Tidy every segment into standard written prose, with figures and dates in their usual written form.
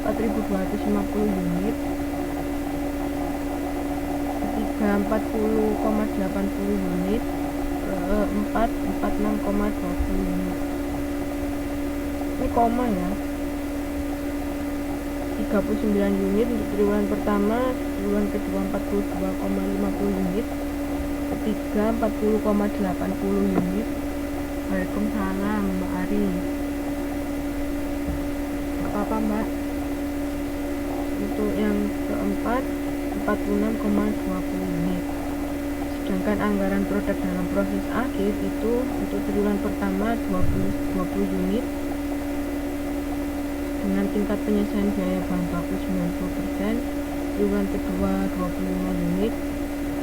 4.250 unit, ketiga 40,80 unit, keempat 46,20 unit. Ini koma ya. 39 unit untuk triwulan pertama, triwulan kedua 42,50 unit, ketiga 40,80 unit. Waalaikumsalam Mbak Ari. Apa Mbak? Untuk yang keempat 46,20 unit. Sedangkan anggaran produk dalam proses akhir itu untuk triwulan pertama 20 unit dengan tingkat penyelesaian biaya bahan baku 90%, triwulan kedua 25 unit,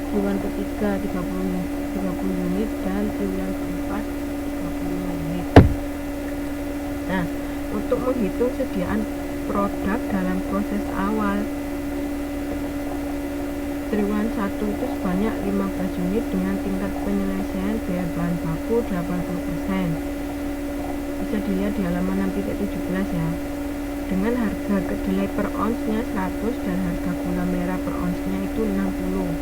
triwulan ketiga 30 unit, dan triwulan keempat 35 unit. Nah, untuk menghitung sediaan produk dalam proses awal, triwulan 1 itu sebanyak 15 unit dengan tingkat penyelesaian biaya bahan baku 80%. Bisa dilihat di halaman 6.17 ya. Dengan harga kedelai per onsnya 100 dan harga gula merah per onsnya itu 60.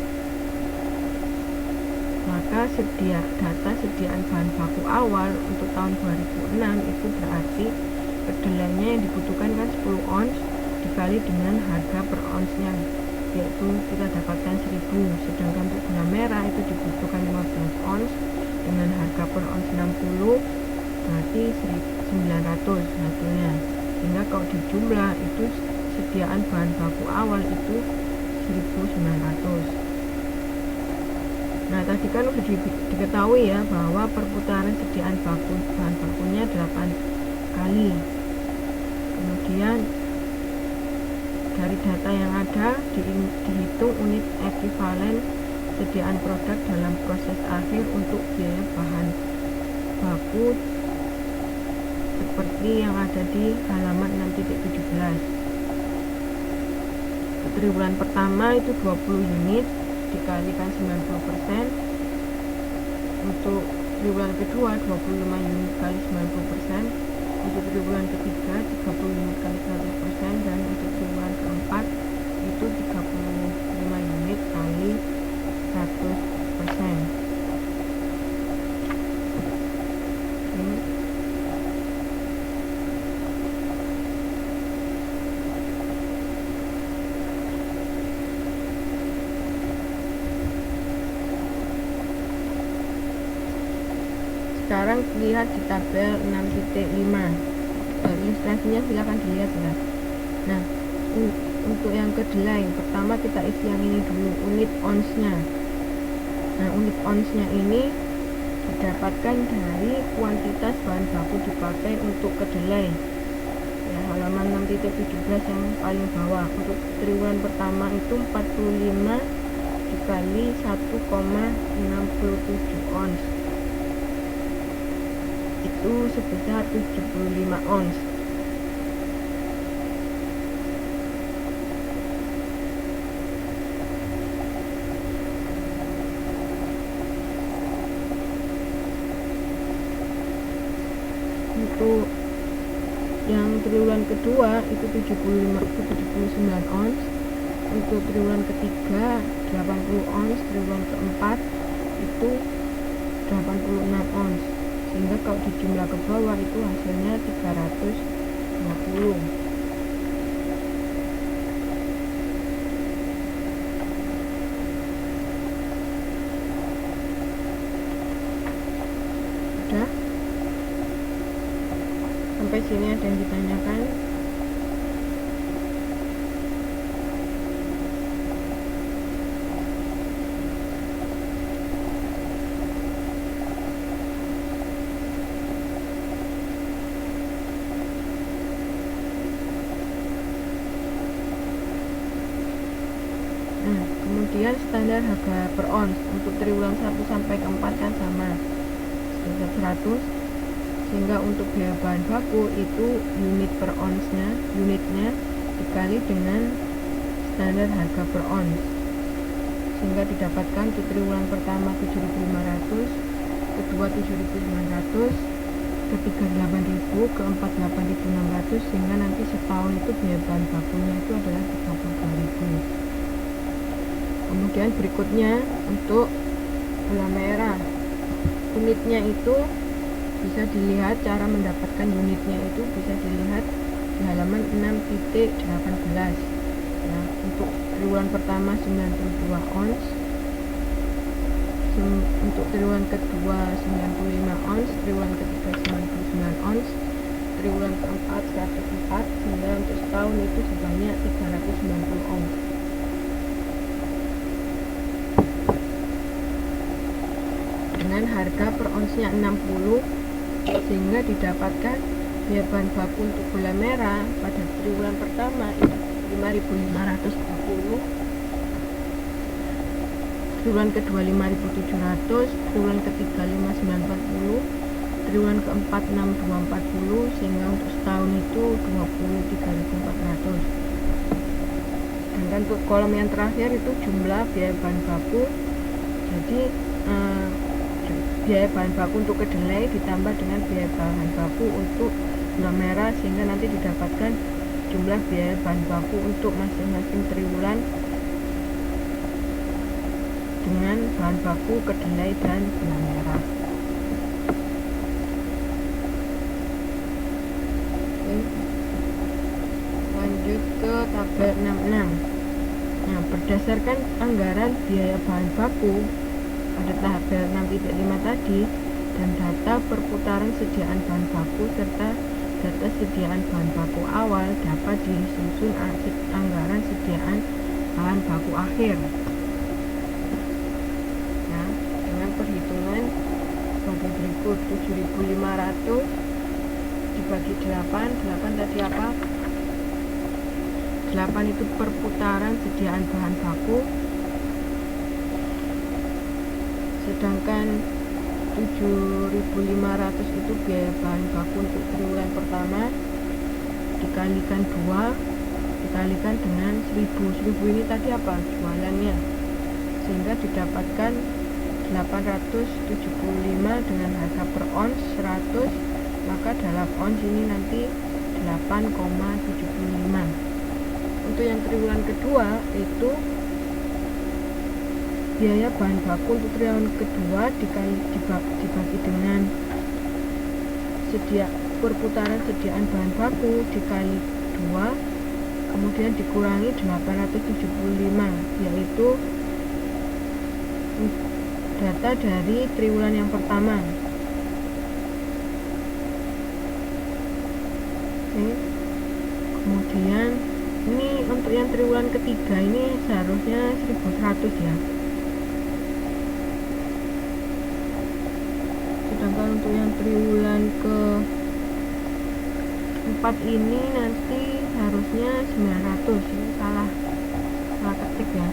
Maka data sediaan bahan baku awal untuk tahun 2006 itu berarti kedelainya yang dibutuhkan kan 10 ons dikali dengan harga per onsnya, yaitu kita dapatkan 1000. Sedangkan untuk gula merah itu dibutuhkan 15 ons dengan harga per ons 60, berarti 900 hasilnya. Sehingga kalau dijumlah itu sediaan bahan baku awal itu 1900. Nah, tadi kan sudah diketahui ya bahwa perputaran sediaan bahan bakunya 8 kali. Kemudian dari data yang ada dihitung unit ekuivalen sediaan produk dalam proses akhir untuk biaya bahan baku seperti yang ada di halaman 6.17. Triwulan pertama itu 20 unit dikalikan 90%. Untuk triwulan kedua 25 unit kali 90%. Untuk triwulan ketiga 30 unit kali 100%, dan untuk triwulan keempat itu 35 unit kali 100%. Sekarang lihat di tabel 6.5. Ilustrasinya silahkan dilihat ya. Nah, untuk yang kedelai pertama kita isi yang ini dulu, unit onsnya. Nah, unit onsnya ini didapatkan dari kuantitas bahan baku dipakai untuk kedelai ya, halaman 6.17 yang paling bawah. Untuk triwulan pertama itu 45 dikali 1,67 ons itu sebesar 75 ons. Untuk yang triwulan kedua itu 79 ons, untuk triwulan ketiga 80 ons, triwulan keempat itu 86 ons. Sehingga kalau dijumlah ke bawah itu hasilnya 320. Sudah? Sampai sini ada yang ditanyakan? Kemudian standar harga per ons untuk triwulan 1 sampai ke 4 kan sama, sebesar 100. Sehingga untuk biaya bahan baku itu unit per onsnya, unitnya dikali dengan standar harga per ons, sehingga didapatkan untuk triwulan pertama 7.500, kedua 7.900, ketiga 8.000, keempat 8.600, sehingga nanti setahun itu biaya bahan bakunya itu adalah 32.000. Kemudian berikutnya untuk gula merah, unitnya itu bisa dilihat, cara mendapatkan unitnya itu bisa dilihat di halaman 6.18 ya. Untuk triwulan pertama 92 ons, untuk triwulan kedua 95 ons, triwulan ketiga 99 ons, triwulan keempat 104, sehingga untuk setahun itu sebanyak 390 ons. Dengan harga per onsnya 60, sehingga didapatkan biaya bahan baku untuk gula merah pada triwulan pertama itu 5.520, triwulan kedua 5.700, triwulan ketiga 5.940, triwulan keempat 6.240, sehingga untuk setahun itu 23.400. Dan untuk kolom yang terakhir itu jumlah biaya bahan baku. Jadi biaya bahan baku untuk kedelai ditambah dengan biaya bahan baku untuk gula merah, sehingga nanti didapatkan jumlah biaya bahan baku untuk masing-masing triwulan dengan bahan baku kedelai dan gula merah. Oke. Lanjut ke tabel 66. Nah, berdasarkan anggaran biaya bahan baku pada tabel 6.5 tadi dan data perputaran sediaan bahan baku serta data sediaan bahan baku awal, dapat disusun anggaran sediaan bahan baku akhir ya, dengan perhitungan sebagai berikut: 7.500 dibagi 8 tadi apa? 8 itu perputaran sediaan bahan baku, sedangkan 7.500 itu biaya bahan baku untuk triwulan pertama, dikalikan 2 dikalikan dengan 1.000 ini tadi apa? Jualannya, sehingga didapatkan 875 dengan harga per ons 100, maka dalam ons ini nanti 8,75. Untuk yang triwulan kedua itu biaya bahan baku untuk triwulan kedua dibagi dengan perputaran sediaan bahan baku dikali 2, kemudian dikurangi 875, yaitu data dari triwulan yang pertama. Oke. Kemudian ini untuk yang triwulan ketiga ini seharusnya 1.100 ya. Sedangkan untuk yang triwulan ke-4 ini nanti harusnya 900. Ini salah ketik ya.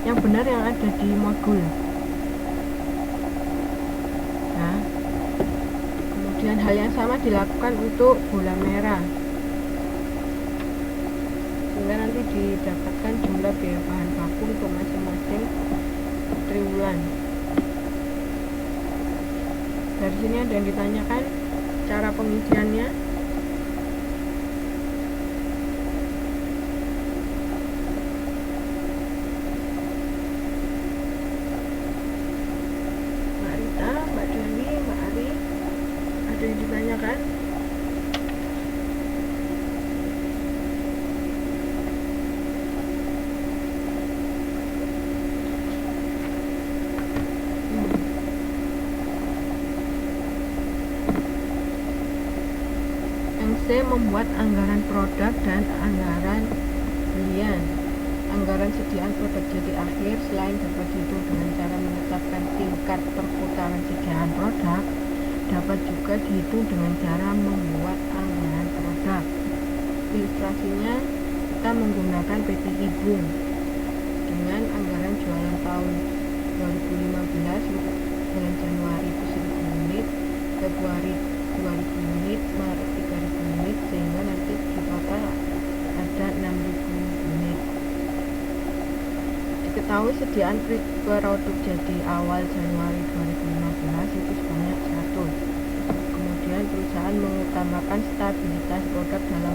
Yang benar yang ada di modul. Nah, kemudian hal yang sama dilakukan untuk gula merah, sehingga nanti didapatkan jumlah biaya bahan baku untuk masing-masing triwulan. Dari sini ada yang ditanyakan cara pengisiannya. Mbak Rita, Mbak Dewi, Mbak Ari, ada yang ditanyakan? C. Membuat anggaran produk dan anggaran belian. Anggaran sediaan produk jadi akhir selain dapat dihitung dengan cara menetapkan tingkat perputaran sediaan produk, dapat juga dihitung dengan cara membuat anggaran produk. Ilustrasinya, kita menggunakan PT Ibung dengan anggaran jualan tahun 2015 untuk bulan Januari itu 1.000 unit, Februari 2.000 unit, Maret 3.000 unit, sehingga nanti di total ada 6.000 unit. Diketahui sediaan produk jadi awal Januari 2015 itu sebanyak 100. Kemudian perusahaan mengutamakan stabilitas produk dalam